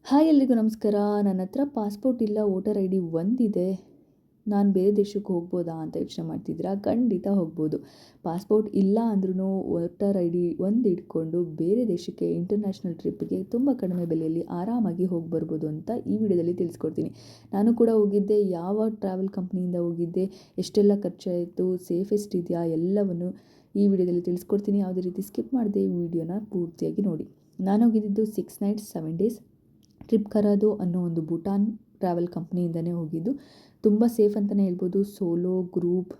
Hi ಎಲ್ರಿಗೂ ನಮಸ್ಕಾರ. ನನ್ನ ಹತ್ರ ಪಾಸ್ಪೋರ್ಟ್ ಇಲ್ಲ, ವೋಟರ್ ಐ ಡಿ ಒಂದಿದೆ. ನಾನು ಬೇರೆ ದೇಶಕ್ಕೆ ಹೋಗ್ಬೋದಾ ಅಂತ ಯೋಚನೆ ಮಾಡ್ತಿದ್ದೀರಾ? ಖಂಡಿತ ಹೋಗ್ಬೋದು. ಪಾಸ್ಪೋರ್ಟ್ ಇಲ್ಲ ಅಂದ್ರೂ ವೋಟರ್ ಐ ಡಿ ಒಂದು ಇಟ್ಕೊಂಡು ಬೇರೆ ದೇಶಕ್ಕೆ ಇಂಟರ್ನ್ಯಾಷನಲ್ ಟ್ರಿಪ್ಗೆ ತುಂಬ ಕಡಿಮೆ ಬೆಲೆಯಲ್ಲಿ ಆರಾಮಾಗಿ ಹೋಗಿ ಬರ್ಬೋದು ಅಂತ ಈ ವಿಡಿಯೋದಲ್ಲಿ ತಿಳಿಸ್ಕೊಡ್ತೀನಿ. ನಾನು ಕೂಡ ಹೋಗಿದ್ದೆ, ಯಾವ ಟ್ರಾವೆಲ್ ಕಂಪ್ನಿಯಿಂದ ಹೋಗಿದ್ದೆ, ಎಷ್ಟೆಲ್ಲ ಖರ್ಚಾಯಿತು, ಸೇಫೆಸ್ಟ್ ಇದೆಯಾ ಎಲ್ಲವನ್ನು ಈ ವಿಡಿಯೋದಲ್ಲಿ ತಿಳಿಸ್ಕೊಡ್ತೀನಿ. ಯಾವುದೇ ರೀತಿ ಸ್ಕಿಪ್ ಮಾಡದೆ ಈ ವಿಡಿಯೋನ ಪೂರ್ತಿಯಾಗಿ ನೋಡಿ. ನಾನು ಹೋಗಿದ್ದು 6 nights 7 days ಟ್ರಿಪ್ ಕರಾದು ಅನ್ನೋ ಒಂದು ಭೂಟಾನ್ ಟ್ರಾವೆಲ್ ಕಂಪ್ನಿಯಿಂದನೇ ಹೋಗಿದ್ದು. ತುಂಬ ಸೇಫ್ ಅಂತಲೇ ಹೇಳ್ಬೋದು. ಸೋಲೋ, ಗ್ರೂಪ್,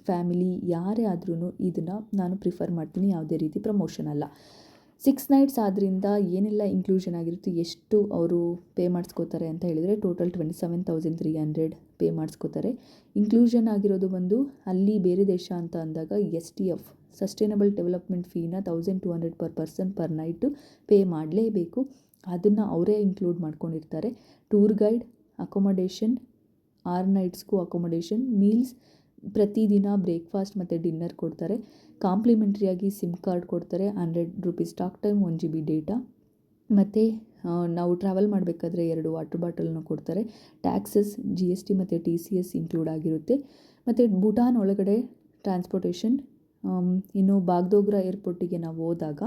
ಫ್ಯಾಮಿಲಿ ಯಾರೇ ಆದ್ರೂ ಇದನ್ನು ನಾನು ಪ್ರಿಫರ್ ಮಾಡ್ತೀನಿ. ಯಾವುದೇ ರೀತಿ ಪ್ರಮೋಷನ್ ಅಲ್ಲ. 6 nights ಆದ್ದರಿಂದ ಏನೆಲ್ಲ ಇನ್ಕ್ಲೂಷನ್ ಆಗಿರುತ್ತೆ, ಎಷ್ಟು ಅವರು ಪೇ ಮಾಡಿಸ್ಕೋತಾರೆ ಅಂತ ಹೇಳಿದರೆ ಟೋಟಲ್ 27,300 ಪೇ ಮಾಡಿಸ್ಕೋತಾರೆ. ಇನ್ಕ್ಲೂಷನ್ ಆಗಿರೋದು ಬಂದು ಅಲ್ಲಿ ಬೇರೆ ದೇಶ ಅಂತ ಅಂದಾಗ STF ಸಸ್ಟೈನಬಲ್ ಡೆವಲಪ್ಮೆಂಟ್ ಫೀನ 1,200 per person per night pay ಮಾಡಲೇಬೇಕು. ಅದನ್ನು ಅವರೇ ಇನ್ಕ್ಲೂಡ್ ಮಾಡ್ಕೊಂಡಿರ್ತಾರೆ. ಟೂರ್ ಗೈಡ್, ಅಕೊಮಡೇಷನ್, 6 ನೈಟ್ಸ್ಗೂ ಅಕೊಮಡೇಷನ್, ಮೀಲ್ಸ್, ಪ್ರತಿದಿನ ಬ್ರೇಕ್ಫಾಸ್ಟ್ ಮತ್ತು ಡಿನ್ನರ್ ಕೊಡ್ತಾರೆ. ಕಾಂಪ್ಲಿಮೆಂಟ್ರಿಯಾಗಿ ಸಿಮ್ ಕಾರ್ಡ್ ಕೊಡ್ತಾರೆ, 100 rupees talk time, 1 GB data. ಮತ್ತು ನಾವು ಟ್ರಾವೆಲ್ ಮಾಡಬೇಕಾದ್ರೆ 2 ವಾಟರ್ ಬಾಟಲ್ನ ಕೊಡ್ತಾರೆ. ಟ್ಯಾಕ್ಸಸ್, GST ಮತ್ತು TCS ಇನ್ಕ್ಲೂಡ್ ಆಗಿರುತ್ತೆ. ಮತ್ತು ಭೂಟಾನ್ ಒಳಗಡೆ ಟ್ರಾನ್ಸ್ಪೋರ್ಟೇಷನ್, ಇನ್ನು ಬಾಗ್ಡೋಗ್ರಾ ಏರ್ಪೋರ್ಟಿಗೆ ನಾವು ಹೋದಾಗ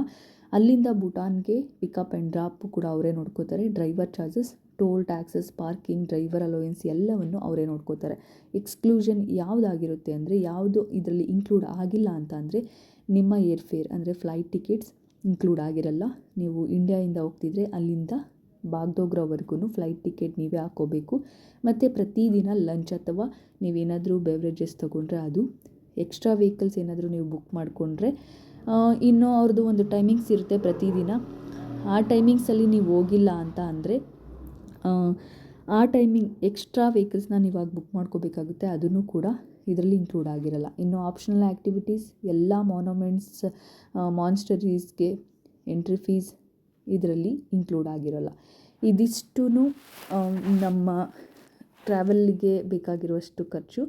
ಅಲ್ಲಿಂದ ಭೂಟಾನ್ಗೆ ಪಿಕಪ್ ಆ್ಯಂಡ್ ಡ್ರಾಪ್ ಕೂಡ ಅವರೇ ನೋಡ್ಕೋತಾರೆ. Driver charges, toll taxes, parking, driver allowance ಎಲ್ಲವನ್ನು ಅವರೇ ನೋಡ್ಕೋತಾರೆ. ಎಕ್ಸ್ಕ್ಲೂಷನ್ ಯಾವುದಾಗಿರುತ್ತೆ ಅಂದರೆ, ಯಾವುದು ಇದರಲ್ಲಿ ಇನ್ಕ್ಲೂಡ್ ಆಗಿಲ್ಲ ಅಂತ ಅಂದರೆ ನಿಮ್ಮ ಏರ್ ಫೇರ್ ಅಂದರೆ ಫ್ಲೈಟ್ ಟಿಕೆಟ್ಸ್ ಇನ್ಕ್ಲೂಡ್ ಆಗಿರಲ್ಲ. ನೀವು ಇಂಡಿಯಾಯಿಂದ ಹೋಗ್ತಿದ್ರೆ ಅಲ್ಲಿಂದ ಬಾಗ್ಡೋಗ್ರಾವರೆಗೂ ಫ್ಲೈಟ್ ಟಿಕೆಟ್ ನೀವೇ ಹಾಕ್ಕೋಬೇಕು. ಮತ್ತು ಪ್ರತಿದಿನ ಲಂಚ್ ಅಥವಾ ನೀವೇನಾದರೂ ಬೆವ್ರೇಜಸ್ ತೊಗೊಂಡ್ರೆ ಅದು, ಎಕ್ಸ್ಟ್ರಾ ವೆಹಿಕಲ್ಸ್ ಏನಾದರೂ ನೀವು ಬುಕ್ ಮಾಡಿಕೊಂಡ್ರೆ, ಇನ್ನೂ ಅವ್ರದ್ದು ಒಂದು ಟೈಮಿಂಗ್ಸ್ ಇರುತ್ತೆ ಪ್ರತಿದಿನ. ಆ ಟೈಮಿಂಗ್ಸಲ್ಲಿ ನೀವು ಹೋಗಿಲ್ಲ ಅಂತ ಅಂದರೆ ಆ ಟೈಮಿಂಗ್ ಎಕ್ಸ್ಟ್ರಾ ವೆಹಿಕಲ್ಸ್ನ ನೀವಾಗ ಬುಕ್ ಮಾಡ್ಕೋಬೇಕಾಗುತ್ತೆ. ಅದನ್ನು ಕೂಡ ಇದರಲ್ಲಿ ಇನ್ಕ್ಲೂಡ್ ಆಗಿರಲ್ಲ. ಇನ್ನು ಆಪ್ಷನಲ್ ಆ್ಯಕ್ಟಿವಿಟೀಸ್, ಎಲ್ಲ ಮಾನ್ಯುಮೆಂಟ್ಸ್, ಮಾನ್ಸ್ಟರೀಸ್ಗೆ ಎಂಟ್ರಿ ಫೀಸ್ ಇದರಲ್ಲಿ ಇನ್ಕ್ಲೂಡ್ ಆಗಿರಲ್ಲ. ಇದಿಷ್ಟೂ ನಮ್ಮ ಟ್ರಾವೆಲ್ಲಿಗೆ ಬೇಕಾಗಿರುವಷ್ಟು ಖರ್ಚು.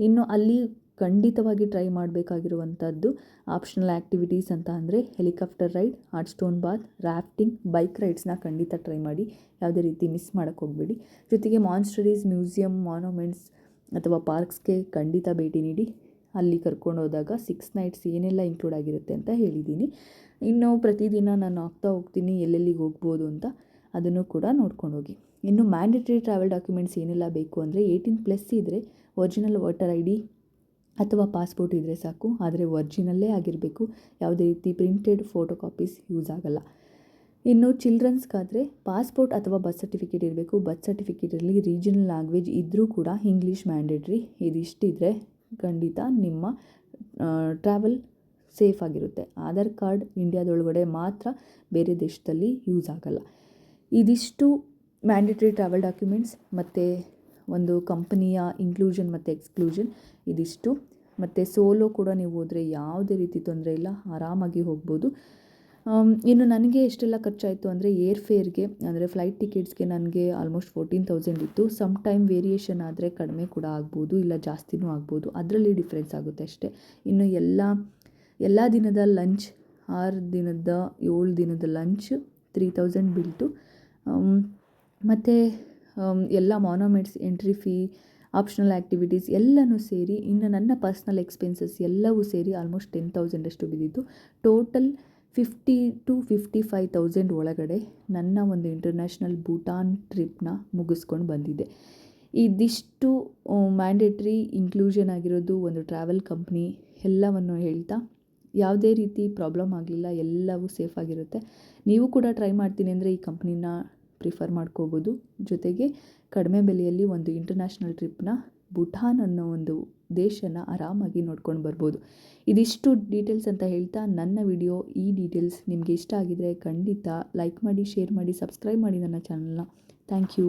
ಇನ್ನು ಅಲ್ಲಿ ಖಂಡಿತವಾಗಿ ಟ್ರೈ ಮಾಡಬೇಕಾಗಿರುವಂಥದ್ದು ಆಪ್ಷನಲ್ ಆ್ಯಕ್ಟಿವಿಟೀಸ್ ಅಂತ ಅಂದರೆ helicopter ride, hot stone bath, rafting, bike ರೈಡ್ಸ್ನ ಖಂಡಿತ ಟ್ರೈ ಮಾಡಿ. ಯಾವುದೇ ರೀತಿ ಮಿಸ್ ಮಾಡೋಕ್ಕೆ ಹೋಗಬೇಡಿ. ಜೊತೆಗೆ ಮಾನ್ಸ್ಟರೀಸ್, ಮ್ಯೂಸಿಯಂ, ಮಾನ್ಯುಮೆಂಟ್ಸ್ ಅಥವಾ ಪಾರ್ಕ್ಸ್ಗೆ ಖಂಡಿತ ಭೇಟಿ ನೀಡಿ. ಅಲ್ಲಿ ಕರ್ಕೊಂಡು ಹೋದಾಗ 6 nights ಏನೆಲ್ಲ ಇನ್ಕ್ಲೂಡ್ ಆಗಿರುತ್ತೆ ಅಂತ ಹೇಳಿದ್ದೀನಿ. ಇನ್ನು ಪ್ರತಿದಿನ ನಾನು ಆಗ್ತಾ ಹೋಗ್ತೀನಿ ಎಲ್ಲೆಲ್ಲಿಗೆ ಹೋಗ್ಬೋದು ಅಂತ, ಅದನ್ನು ಕೂಡ ನೋಡ್ಕೊಂಡು ಹೋಗಿ. ಇನ್ನು ಮ್ಯಾಂಡೇಟರಿ ಟ್ರಾವೆಲ್ ಡಾಕ್ಯುಮೆಂಟ್ಸ್ ಏನೆಲ್ಲ ಬೇಕು ಅಂದರೆ 18+ ಇದ್ದರೆ ಒರಿಜಿನಲ್ ವೋಟರ್ ಐ ಡಿ ಅಥವಾ ಪಾಸ್ಪೋರ್ಟ್ ಇದ್ದರೆ ಸಾಕು. ಆದರೆ ಒರಿಜಿನಲ್ಲೇ ಆಗಿರಬೇಕು. ಯಾವುದೇ ರೀತಿ ಪ್ರಿಂಟೆಡ್ ಫೋಟೋ ಕಾಪೀಸ್ ಯೂಸ್ ಆಗಲ್ಲ. ಇನ್ನು ಚಿಲ್ಡ್ರನ್ಸ್ಗಾದರೆ ಪಾಸ್ಪೋರ್ಟ್ ಅಥವಾ ಬರ್ತ್ ಸರ್ಟಿಫಿಕೇಟ್ ಇರಬೇಕು. ಬರ್ತ್ ಸರ್ಟಿಫಿಕೇಟಲ್ಲಿ ರೀಜನಲ್ ಲ್ಯಾಂಗ್ವೇಜ್ ಇದ್ದರೂ ಕೂಡ ಇಂಗ್ಲೀಷ್ ಮ್ಯಾಂಡೇಟ್ರಿ. ಇದಿಷ್ಟಿದ್ರೆ ಖಂಡಿತ ನಿಮ್ಮ ಟ್ರಾವೆಲ್ ಸೇಫ್ ಆಗಿರುತ್ತೆ. ಆಧಾರ್ ಕಾರ್ಡ್ ಇಂಡಿಯಾದೊಳಗಡೆ ಮಾತ್ರ, ಬೇರೆ ದೇಶದಲ್ಲಿ ಯೂಸ್ ಆಗಲ್ಲ. ಇದಿಷ್ಟು ಮ್ಯಾಂಡೇಟ್ರಿ ಟ್ರಾವೆಲ್ ಡಾಕ್ಯುಮೆಂಟ್ಸ್ ಮತ್ತು ಒಂದು ಕಂಪನಿಯ ಇನ್ಕ್ಲೂಷನ್ ಮತ್ತು ಎಕ್ಸ್ಕ್ಲೂಷನ್ ಇದಿಷ್ಟು. ಮತ್ತು ಸೋಲೋ ಕೂಡ ನೀವು ಹೋದರೆ ಯಾವುದೇ ರೀತಿ ತೊಂದರೆ ಇಲ್ಲ, ಆರಾಮಾಗಿ ಹೋಗ್ಬೋದು. ಇನ್ನು ನನಗೆ ಎಷ್ಟೆಲ್ಲ ಖರ್ಚಾಯಿತು ಅಂದರೆ, ಏರ್ ಫೇರ್ಗೆ ಅಂದರೆ ಫ್ಲೈಟ್ ಟಿಕೆಟ್ಸ್ಗೆ ನನಗೆ ಆಲ್ಮೋಸ್ಟ್ 14,000 ಇತ್ತು. ಸಮ್ ಟೈಮ್ ವೇರಿಯೇಷನ್ ಆದರೆ ಕಡಿಮೆ ಕೂಡ ಆಗ್ಬೋದು, ಇಲ್ಲ ಜಾಸ್ತಿನೂ ಆಗ್ಬೋದು. ಅದರಲ್ಲಿ ಡಿಫ್ರೆನ್ಸ್ ಆಗುತ್ತೆ ಅಷ್ಟೇ. ಇನ್ನು ಎಲ್ಲ ದಿನದ ಲಂಚ್, 6 ದಿನದ 7 ದಿನದ ಲಂಚ್ 3,000 ಬಿಲ್ಟು. ಮತ್ತು ಎಲ್ಲ monuments, entry fee, optional activities ಎಲ್ಲನೂ ಸೇರಿ, ಇನ್ನು ನನ್ನ ಪರ್ಸ್ನಲ್ ಎಕ್ಸ್ಪೆನ್ಸಸ್ ಎಲ್ಲವೂ ಸೇರಿ ಆಲ್ಮೋಸ್ಟ್ 10,000 ಅಷ್ಟು ಬಿದ್ದಿತ್ತು. ಟೋಟಲ್ 50,000 to 55,000 ಒಳಗಡೆ ನನ್ನ ಒಂದು ಇಂಟರ್ನ್ಯಾಷನಲ್ ಭೂಟಾನ್ ಟ್ರಿಪ್ನ ಮುಗಿಸ್ಕೊಂಡು ಬಂದಿದ್ದೆ. ಇದಿಷ್ಟು ಮ್ಯಾಂಡೇಟ್ರಿ ಇನ್ಕ್ಲೂಷನ್ ಆಗಿರೋದು ಒಂದು ಟ್ರಾವೆಲ್ ಕಂಪ್ನಿ ಎಲ್ಲವನ್ನು ಹೇಳ್ತಾ, ಯಾವುದೇ ರೀತಿ ಪ್ರಾಬ್ಲಮ್ ಆಗಲಿಲ್ಲ, ಎಲ್ಲವೂ ಸೇಫ್ ಆಗಿರುತ್ತೆ. ನೀವು ಕೂಡ ಟ್ರೈ ಮಾಡ್ತೀನಿ ಅಂದರೆ ಈ ಕಂಪ್ನಿನ ಪ್ರಿಫರ್ ಮಾಡ್ಕೋಬೋದು. ಜೊತೆಗೆ ಕಡಿಮೆ ಬೆಲೆಯಲ್ಲಿ ಒಂದು ಇಂಟರ್ನ್ಯಾಷನಲ್ ಟ್ರಿಪ್ನ ಭೂಟಾನ್ ಅನ್ನೋ ಒಂದು ದೇಶನ ಆರಾಮಾಗಿ ನೋಡ್ಕೊಂಡು ಬರ್ಬೋದು. ಇದಿಷ್ಟು ಡೀಟೇಲ್ಸ್ ಅಂತ ಹೇಳ್ತಾ, ನನ್ನ ವಿಡಿಯೋ ಈ ಡೀಟೇಲ್ಸ್ ನಿಮಗೆ ಇಷ್ಟ ಆಗಿದರೆ ಖಂಡಿತ ಲೈಕ್ ಮಾಡಿ, ಶೇರ್ ಮಾಡಿ, ಸಬ್ಸ್ಕ್ರೈಬ್ ಮಾಡಿ ನನ್ನ ಚಾನಲ್ನ. Thank you.